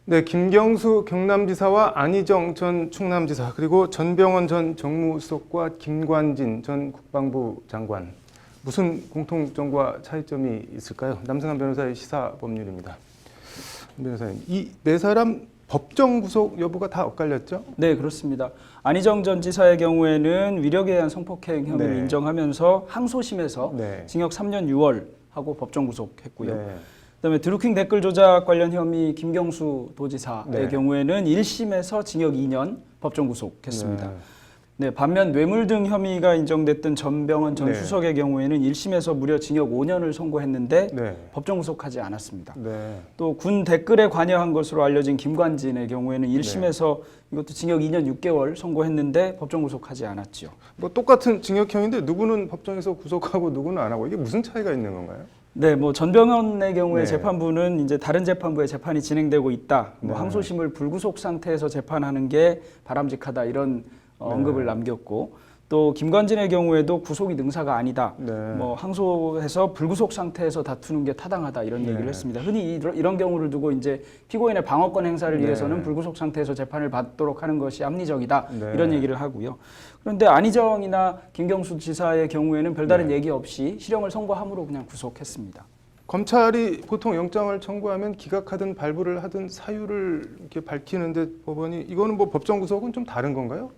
네, 김경수 경남지사와 안희정 전 충남지사 그리고 전병헌 전 정무수석과 김관진 전 국방부 장관 무슨 공통점과 차이점이 있을까요? 남승환 변호사의 시사법률입니다. 변호사님, 이 네 사람 법정 구속 여부가 다 엇갈렸죠? 네, 그렇습니다. 안희정 전 지사의 경우에는 위력에 의한 성폭행 혐의를 네. 인정하면서 항소심에서 네. 징역 3년 6월 하고 법정 구속했고요. 네. 그다음에 드루킹 댓글 조작 관련 혐의 김경수 도지사의 네. 경우에는 1심에서 징역 2년 법정 구속했습니다. 네. 네, 반면 뇌물 등 혐의가 인정됐던 전병헌 전 네. 수석의 경우에는 1심에서 무려 징역 5년을 선고했는데 네. 법정 구속하지 않았습니다. 네. 또 군 댓글에 관여한 것으로 알려진 김관진의 경우에는 1심에서 이것도 징역 2년 6개월 선고했는데 법정 구속하지 않았죠. 뭐 똑같은 징역형인데 누구는 법정에서 구속하고 누구는 안 하고 이게 무슨 차이가 있는 건가요? 네, 뭐 전병헌의 경우에 네. 재판부는 이제 다른 재판부에 재판이 진행되고 있다. 뭐 네. 항소심을 불구속 상태에서 재판하는 게 바람직하다 이런 언급을 남겼고 또 김관진의 경우에도 구속이 능사가 아니다. 네. 뭐 항소해서 불구속 상태에서 다투는 게 타당하다 이런 네. 얘기를 했습니다. 흔히 이런 경우를 두고 이제 피고인의 방어권 행사를 네. 위해서는 불구속 상태에서 재판을 받도록 하는 것이 합리적이다. 네. 이런 얘기를 하고요. 그런데 안희정이나 김경수 지사의 경우에는 별다른 네. 얘기 없이 실형을 선고함으로 그냥 구속했습니다. 검찰이 보통 영장을 청구하면 기각하든 발부를 하든 사유를 이렇게 밝히는데 법원이 이거는 뭐 법정 구속은 좀 다른 건가요?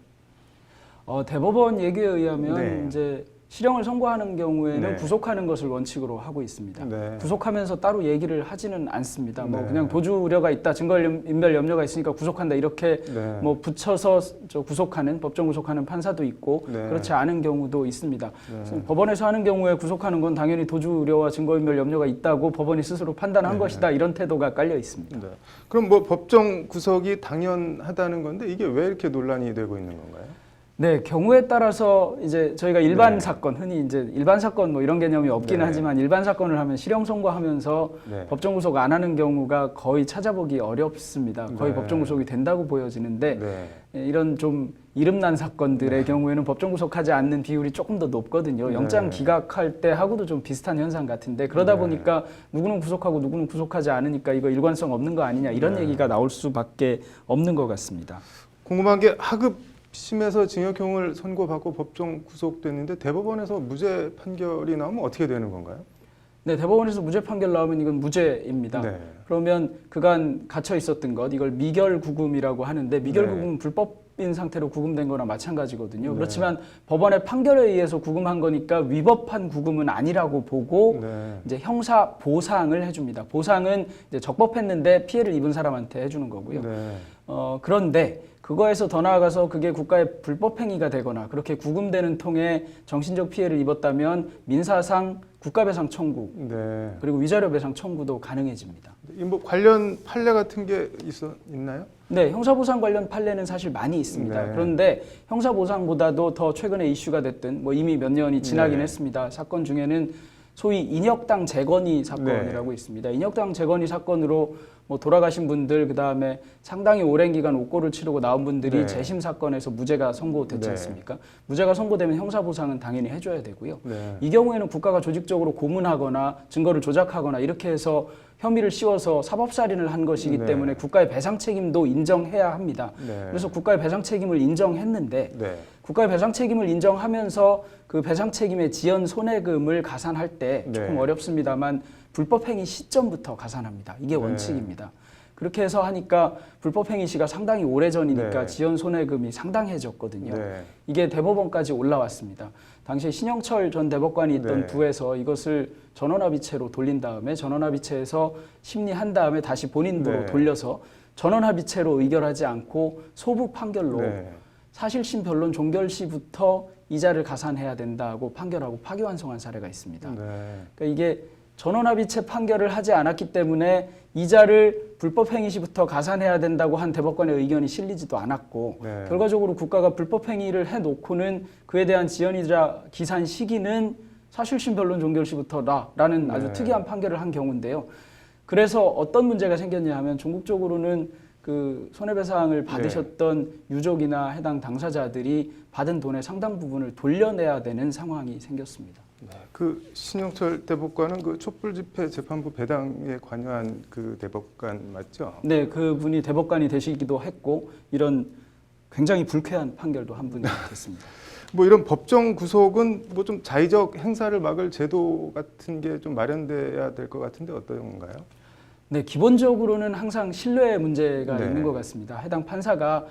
대법원 얘기에 의하면 네. 이제 실형을 선고하는 경우에는 네. 구속하는 것을 원칙으로 하고 있습니다. 네. 구속하면서 따로 얘기를 하지는 않습니다. 뭐 네. 그냥 도주 우려가 있다, 증거인멸 염려가 있으니까 구속한다 이렇게 네. 뭐 붙여서 구속하는 법정 구속하는 판사도 있고 네. 그렇지 않은 경우도 있습니다. 네. 그래서 법원에서 하는 경우에 구속하는 건 당연히 도주 우려와 증거인멸 염려가 있다고 법원이 스스로 판단한 네. 것이다 이런 태도가 깔려 있습니다. 네. 그럼 뭐 법정 구속이 당연하다는 건데 이게 왜 이렇게 논란이 되고 있는 건가요? 네, 경우에 따라서 이제 저희가 일반 네. 사건, 흔히 이제 일반 사건 뭐 이런 개념이 없기는 네. 하지만 일반 사건을 하면 실형 선고하면서 네. 법정 구속 안 하는 경우가 거의 찾아보기 어렵습니다. 거의 네. 법정 구속이 된다고 보여지는데 네. 이런 좀 이름난 사건들의 경우에는 법정 구속하지 않는 비율이 조금 더 높거든요. 영장 네. 기각할 때 하고도 좀 비슷한 현상 같은데 그러다 네. 보니까 누구는 구속하고 누구는 구속하지 않으니까 이거 일관성 없는 거 아니냐 이런 네. 얘기가 나올 수밖에 없는 것 같습니다. 궁금한 게 하급 심에서 징역형을 선고받고 법정 구속됐는데 대법원에서 무죄 판결이 나오면 어떻게 되는 건가요? 네, 대법원에서 무죄 판결 나오면 이건 무죄입니다. 네. 그러면 그간 갇혀 있었던 것, 이걸 미결구금이라고 하는데 미결구금은 네. 불법인 상태로 구금된 거나 마찬가지거든요. 네. 그렇지만 법원의 판결에 의해서 구금한 거니까 위법한 구금은 아니라고 보고 네. 이제 형사 보상을 해줍니다. 보상은 이제 적법했는데 피해를 입은 사람한테 해주는 거고요. 네. 그런데 그거에서 더 나아가서 그게 국가의 불법행위가 되거나 그렇게 구금되는 통에 정신적 피해를 입었다면 민사상 국가배상 청구 네. 그리고 위자료 배상 청구도 가능해집니다. 이 뭐 관련 판례 같은 게 있나요? 네, 형사보상 관련 판례는 사실 많이 있습니다. 네. 그런데 형사보상보다도 더 최근에 이슈가 됐던 뭐 이미 몇 년이 지나긴 네. 했습니다. 사건 중에는 소위 인혁당 재건이 사건이라고 있습니다. 인혁당 재건이 사건으로 뭐 돌아가신 분들 그다음에 상당히 오랜 기간 옥고를 치르고 나온 분들이 네. 재심 사건에서 무죄가 선고됐지 네. 않습니까? 무죄가 선고되면 형사보상은 당연히 해줘야 되고요. 네. 이 경우에는 국가가 조직적으로 고문하거나 증거를 조작하거나 이렇게 해서 혐의를 씌워서 사법살인을 한 것이기 네. 때문에 국가의 배상 책임도 인정해야 합니다. 네. 그래서 국가의 배상 책임을 인정했는데 네. 국가의 배상 책임을 인정하면서 그 배상 책임의 지연 손해금을 가산할 때 조금 네. 어렵습니다만 불법행위 시점부터 가산합니다. 이게 네. 원칙입니다. 그렇게 해서 하니까 불법행위 시가 상당히 오래전이니까 네. 지연 손해금이 상당해졌거든요. 네. 이게 대법원까지 올라왔습니다. 당시에 신영철 전 대법관이 있던 네. 부에서 이것을 전원합의체로 돌린 다음에 전원합의체에서 심리한 다음에 다시 본인도로 네. 돌려서 전원합의체로 의결하지 않고 소부 판결로 네. 사실심 변론 종결 시부터 이자를 가산해야 된다고 판결하고 파기환송한 사례가 있습니다. 네. 그러니까 이게 전원합의체 판결을 하지 않았기 때문에 이자를 불법행위 시부터 가산해야 된다고 한 대법관의 의견이 실리지도 않았고 네. 결과적으로 국가가 불법행위를 해놓고는 그에 대한 지연이자 기산 시기는 사실심 변론 종결 시부터라는 아주 네. 특이한 판결을 한 경우인데요. 그래서 어떤 문제가 생겼냐 하면 종국적으로는 그 손해배상을 받으셨던 유족이나 해당 당사자들이 받은 돈의 상당 부분을 돌려내야 되는 상황이 생겼습니다. 그 신영철 대법관은 그 촛불 집회 재판부 배당에 관여한 그 대법관 맞죠? 네, 그분이 대법관이 되시기도 했고 이런 굉장히 불쾌한 판결도 한 분이 됐습니다. 뭐 이런 법정 구속은 뭐 좀 자의적 행사를 막을 제도 같은 게 좀 마련돼야 될 것 같은데 어떤가요? 네, 기본적으로는 항상 신뢰의 문제가 네. 있는 것 같습니다. 해당 판사가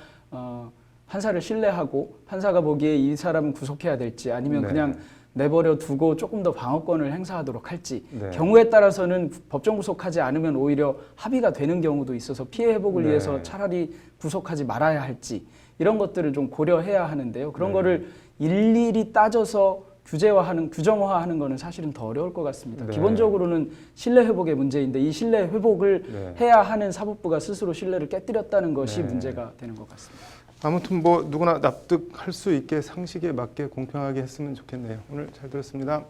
판사를 신뢰하고 판사가 보기에 이 사람은 구속해야 될지 아니면 네. 그냥 내버려 두고 조금 더 방어권을 행사하도록 할지 네. 경우에 따라서는 법정 구속하지 않으면 오히려 합의가 되는 경우도 있어서 피해 회복을 네. 위해서 차라리 구속하지 말아야 할지 이런 것들을 좀 고려해야 하는데요. 그런 네. 거를 일일이 따져서 규정화하는 거는 사실은 더 어려울 것 같습니다. 네. 기본적으로는 신뢰 회복의 문제인데 이 신뢰 회복을 네. 해야 하는 사법부가 스스로 신뢰를 깨뜨렸다는 것이 네. 문제가 되는 것 같습니다. 아무튼 뭐 누구나 납득할 수 있게 상식에 맞게 공평하게 했으면 좋겠네요. 오늘 잘 들었습니다.